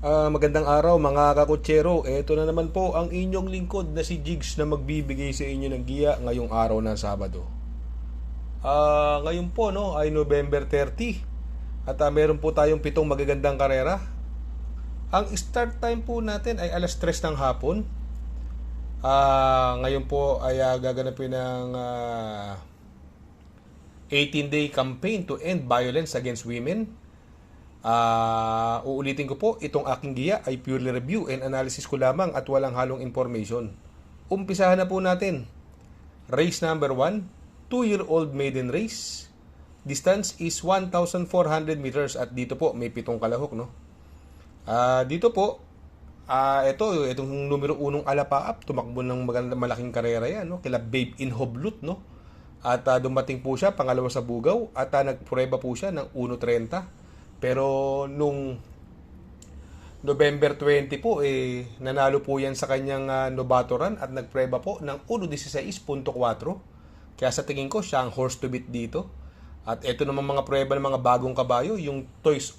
Magandang araw mga kakutsero. Ito na naman po ang inyong lingkod na si Jigs na magbibigay sa inyo ng giya ngayong araw ng Sabado. Ngayon po no ay November 30 at meron po tayong 7 magagandang karera. Ang start time po natin ay alas 3 ng hapon. Ngayon po ay gaganapin ng 18-day campaign to end violence against women. Uulitin ko po, itong aking giya ay purely review and analysis ko lamang at walang halong information. Umpisahan na po natin. Race number 1, 2-year-old maiden race. Distance is 1,400 meters at dito po may 7 kalahok, no? Dito po, itong numero 1 Alapaap, tumakbo ng malaking karera yan, no? Kila Babe in Hoblut, no? At dumating po siya pangalawa sa Bugaw at nagprueba po siya ng 1.30. Pero nung November 20 po, nanalo po yan sa kanyang novato run at nagpreba po ng 1.16.4. Kaya sa tingin ko, siya ang horse to beat dito. At ito naman mga preba ng mga bagong kabayo, yung Toys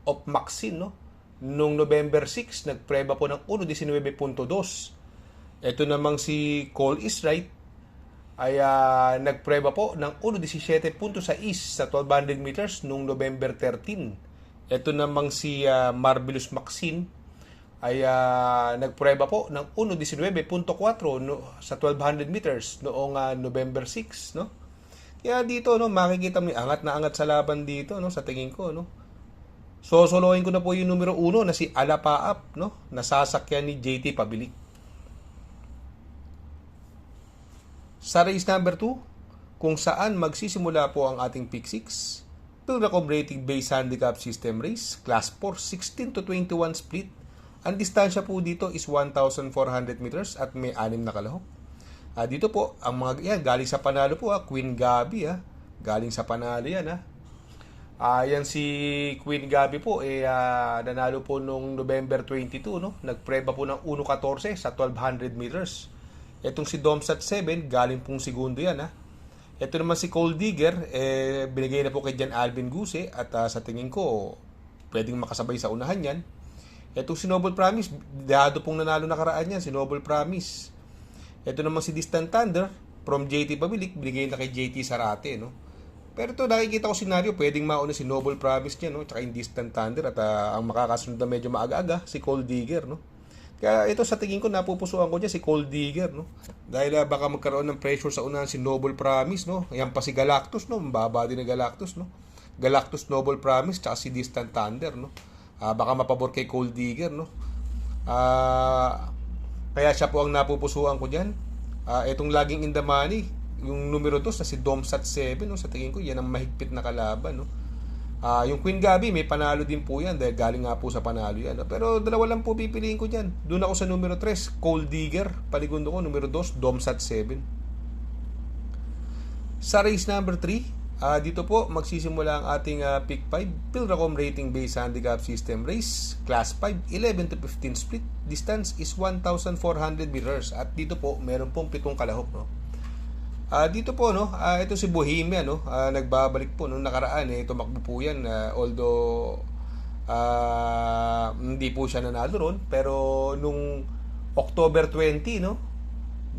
of Maxine, no? Nung November 6, nagpreba po ng 1.19.2. Ito namang si Cole is Right ay nagpreba po ng 1.17.6 sa 1200 meters noong November 13. Ito namang si Marvelous Maxine ay nagpreba po ng 1.19.4 sa 1200 meters noong November 6, no? Kaya dito no makikita mo angat na angat sa laban dito, no, sa tingin ko, no. Sosolohin ko na po yung numero 1 na si Alapaap, no, nasasakyan ni JT Pabilik. Sa race number 2, kung saan magsisimula po ang ating pick 6, Pilracom Rating Based Handicap System Race, Class 4, 16 to 21 split. Ang distansya po dito is 1,400 meters at may 6 na kalahok. Dito po, ang mga yan, galing sa panalo po, Queen Gabi, galing sa panalo yan. Yan si Queen Gabi po, nanalo po nung November 22, no? Nagpreba po ng 1.14 sa 1,200 meters. Itong si Domsat 7, galing pong segundo yan. Ito naman si Cold Digger, binigay na po kay Jan Alvin Guse at sa tingin ko, pwedeng makasabay sa unahan yan. Itong si Noble Promise, dahado pong nanalo nakaraan yan, si Noble Promise. Ito naman si Distant Thunder, from JT Pabilik, binigay na kay JT Sarate, no? Pero ito, nakikita ko senaryo, pwedeng mauna si Noble Promise niya, no? Tsaka yung Distant Thunder at ang makakasunod na medyo maaga-aga, si Cold Digger, no? Kaya ito sa tingin ko napupusuan ko dyan si Cold Digger, no? Dahil baka magkaroon ng pressure sa unahan si Noble Promise, no? Ayan pa si Galactus, no? Mababa din na Galactus, no? Galactus, Noble Promise, tsaka si Distant Thunder, no? Baka mapabor kay Cold Digger, no? Kaya siya po ang napupusuan ko dyan. Itong laging in the money, yung numero 2 na si Domsat 7, no? Sa tingin ko yan ang mahigpit na kalaban, no? Yung Queen Gabi, may panalo din po yan dahil galing nga po sa panalo yan. Pero dalawa lang po pipiliin ko dyan. Doon ako sa numero 3, Cold Digger. Paligundo ko, numero 2, Domsat 7. Sa race number 3, dito po magsisimula ang ating pick 5, Pilracom Rating Based Handicap System Race, Class 5, 11 to 15 split. Distance is 1,400 meters. At dito po, meron pong 7 kalahok, no? Dito po, no, ito si Bohemia, no, nagbabalik po nung nakaraan, tumakbo po yan, although hindi po siya nanalo ron, pero nung October 20, no,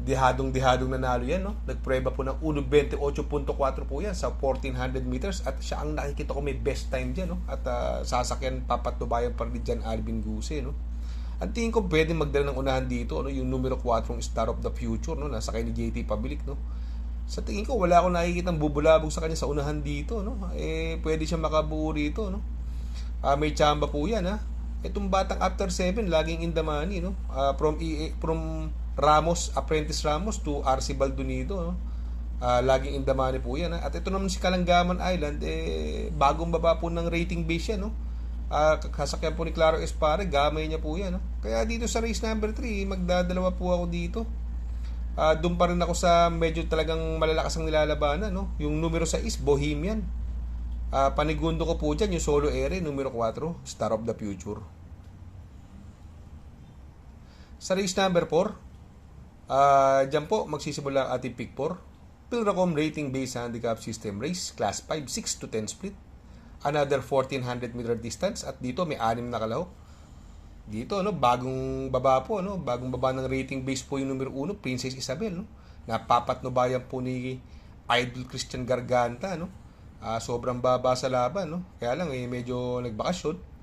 dihadong nanalo yan, no, nagpreba po ng 1.28.4 po yan sa 1,400 meters at siya ang nakikita ko may best time dyan, no, at sasakyan papatubayan pa rin dyan Alvin Guse, no. Ang tingin ko pwede magdala ng unahan dito, no, yung numero 4 Star of the Future, no, nasa kay ni JT Pabilik, no. Sa tingin ko wala akong nakikitang bubulabog sa kanya sa unahan dito, no. Pwede siya makabuo rito, no. May tsamba po yan, Itong batang after 7 laging in the money, no. From Ramos, Apprentice Ramos to RC Baldonido, no. Laging in the money po yan, At ito naman si Kalangaman Island, bagong baba po ng rating base yan, no. Kasakyan po ni Claro Espare, gamay niya po yan, no? Kaya dito sa race number 3, magdadalawa po ako dito. Doon pa rin ako sa medyo talagang malalakas ang nilalabanan, no? Yung numero 6, Bohemian. Panigundo ko po dyan yung Solo Ere, numero 4, Star of the Future. Sa race number 4, dyan po magsisimula ang ating pick 4, Pilracom Rating Based Handicap System Race, Class 5, 6 to 10 split. Another 1,400 meter distance at dito may 6 na kalahok. Dito, no, bagong baba po, no, bagong baba ng rating base po yung numero 1, Princess Isabel, no. Napapatnubayan po ni Idol Christian Garganta, no. Sobrang baba sa laban, no. Kaya lang medyo nagbakasyon.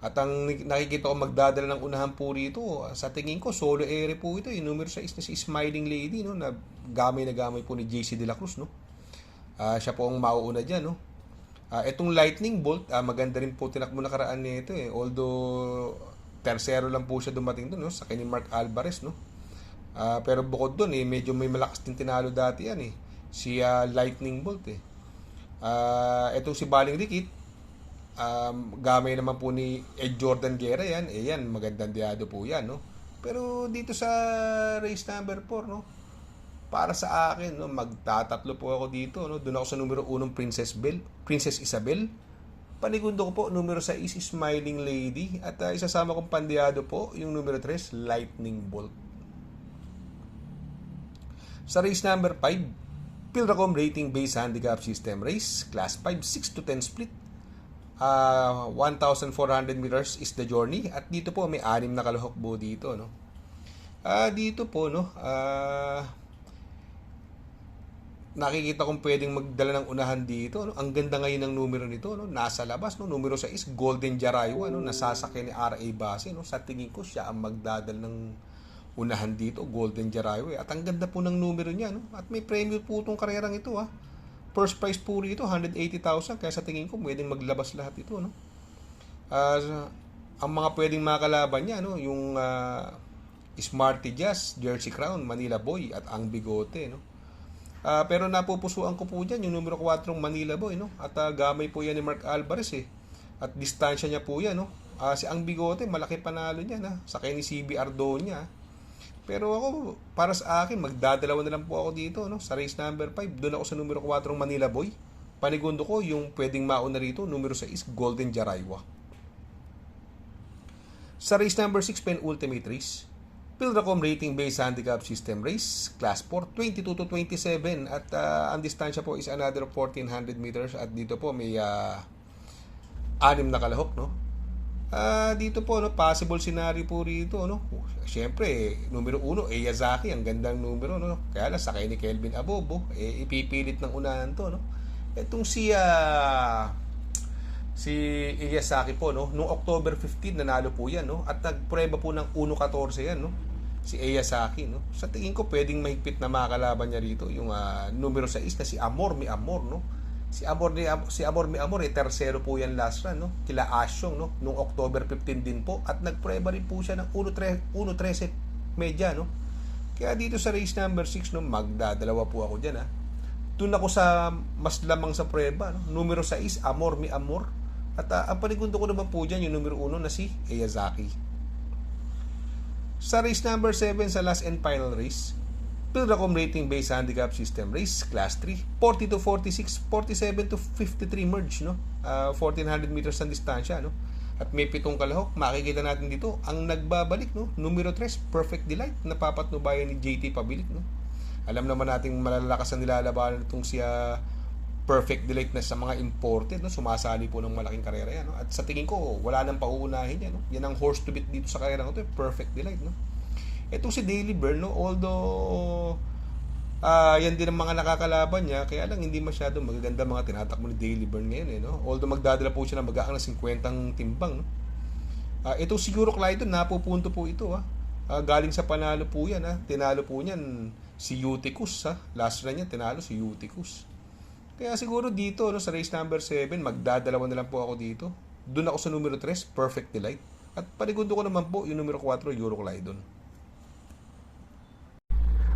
At ang nakikita ko magdadala ng unahan po rito, sa tingin ko solo ere po ito, yung numero 6 na si Smiling Lady, no, na gamay po ni JC De La Cruz, no. Siya po ang mauuna diyan, no. Itong Lightning Bolt, maganda rin po tinakbo nakaraan nito eh. Although tersero lang po siya dumating doon, no, sa kay Mark Alvarez, no. Pero bukod doon medyo may malakas din tinalo dati yan eh. Si Lightning Bolt eh. Itong si Baling Dikit, gamay naman po ni Ed Jordan Guerra yan. Yan, magandang diado po yan, no. Pero dito sa race number 4, no, para sa akin, no, magtatatlo po ako dito, no. Doon ako sa numero 1 Princess Isabel. Panigundo ko po numero 6 Smiling Lady at isasama kong pandiyado po yung numero 3 Lightning Bolt. Sa race number 5, Pilracom Rating Base Handicap System Race, Class 5, 6 to 10 split. 1,400 meters is the journey at dito po may 6 na kalahok po dito, no. Dito po, no, nakikita kong pwedeng magdala ng unahan dito, no? Ang ganda ngayon ng numero nito, no? Nasa labas, no? Numero 6 Golden Jaraywa, no? Nasasakyan ni R.A. Base, no? Sa tingin ko siya ang magdadala ng unahan dito, Golden Jaraywa. At ang ganda po ng numero niya, no? At may premium po itong karerang ito, ha. First prize po rito 180,000, kaya sa tingin ko pwedeng maglabas lahat ito, no. Ang mga pwedeng makalaban niya, no, yung Smarty Jazz, Jersey Crown, Manila Boy at Ang Bigote, no. Pero napupusuan ko po dyan yung numero 4 Manila Boy, no? At gamay po yan ni Mark Alvarez eh. At distansya niya po yan, no? Si Ang Bigote, malaki panalo niya, na sakay ni CB Ardonia. Pero ako, para sa akin, magdadalawa na lang po ako dito, no? Sa race number 5, doon ako sa numero 4 Manila Boy. Panigundo ko yung pwedeng mauna rito, numero 6 Golden Jaraywa. Sa race number 6, Ultimate Race, Pilracom Rating Base Handicap System Race, Class 4, 22 to 27 at ang distansya po is another 1,400 meters at dito po may 6 na kalahok, no. Dito po, no, possible scenario po rito, no. Siyempre, numero 1 Eyazaki, ang gandang numero, no. Kaya lang sakay ni Kelvin Abobo, ipipilit ng unahan to, no. Itong si Eyazaki po, no, noong October 15 nanalo po yan, no, at nagprueba po ng 1.14 yan, no, si Eyazaki, no. Sa tingin ko pwedeng mahigpit na makakalaban niya rito yung numero 6 na si Amor Mi Amor, no. Si Amor Mi Amor tersero po yan last run, no, kila Asyong, no, noong October 15 din po at nagprueba rin po siya ng 1.13 media, no. Kaya dito sa race number 6, no, magdadalawa po ako diyan, ha. Doon ako sa mas lamang sa prueba, no, numero 6 Amor Mi Amor. At ang panigundo ko naman po dyan yung numero 1 na si Eyazaki. Sa race number 7 sa last and final race, Pilracom Rating Base Handicap System Race, Class 3, 40 to 46, 47 to 53 merge, no. 1,400 meters ang distansya, no. At may 7 kalahok. Makikita natin dito ang nagbabalik, no, numero 3 Perfect Delight, napapatnubayan ni JT Pabilik, no. Alam naman nating malalakas ang nilalabanan itong siya Perfect Delight na sa mga imported, no, sumasali po ng malaking karera yan, no? At sa tingin ko wala nang pauunahin yan, no? Yan ang horse to beat dito sa karera ko to, Perfect Delight, no. Ito si Daily Burn, no, although yan din ang mga nakakalaban niya, kaya lang hindi masyado magaganda mga tinatakbo ni Daily Burn ngayon, no. Although magdadala po siya ng bagaan ng 50 timbang, no. Ito siguro Clyde, napupunto po ito, galing sa panalo po yan, tinalo po niyan si Eutychus, last run niya tinalo si Eutychus. Kaya siguro dito, no, sa race number 7, magdadalawa na lang po ako dito. Doon ako sa numero 3, Perfect Delight. At panigundo ko naman po yung numero 4, Euroclydon.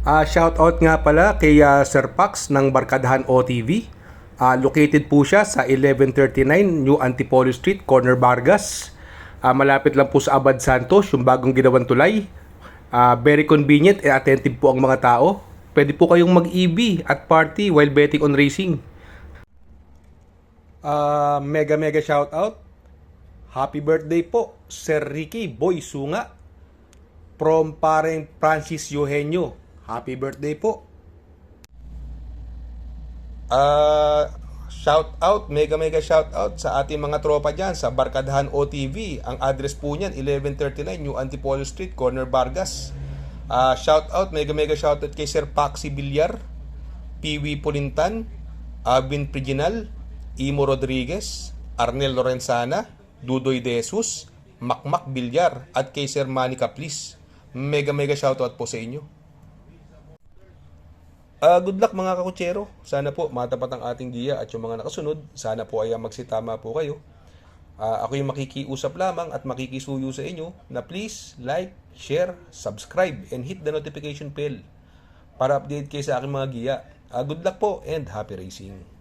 Shout out nga pala kay Sir Pax ng Barkadahan OTV. Located po siya sa 1139 New Antipolo Street, Corner Vargas. Malapit lang po sa Abad Santos, yung bagong ginawang tulay. Very convenient and attentive po ang mga tao. Pwede po kayong mag-EB at party while betting on racing. Mega shout out. Happy birthday po, Sir Ricky Boy Sunga from pareng Francis Eugenio. Happy birthday po. Shout out, mega shout out sa ating mga tropa dyan sa Barkadahan OTV. Ang address po niyan 1139 New Antipolo Street, Corner Vargas. Shout out, mega shout out kay Sir Paxi Villar, Piwi Pulintan, Alvin Priginal, Imo Rodriguez, Arnel Lorenzana, Dudoy De Jesus, Makmak Villar at kay Sir Manny Caplis. Mega shout out po sa inyo. Good luck mga kakutsero. Sana po matapat ang ating giya at yung mga nakasunod. Sana po ay magsitama po kayo. Ako yung makikiusap lamang at makikisuyo sa inyo na please like, share, subscribe, and hit the notification bell para update kayo sa aking mga giya. Good luck po and happy racing.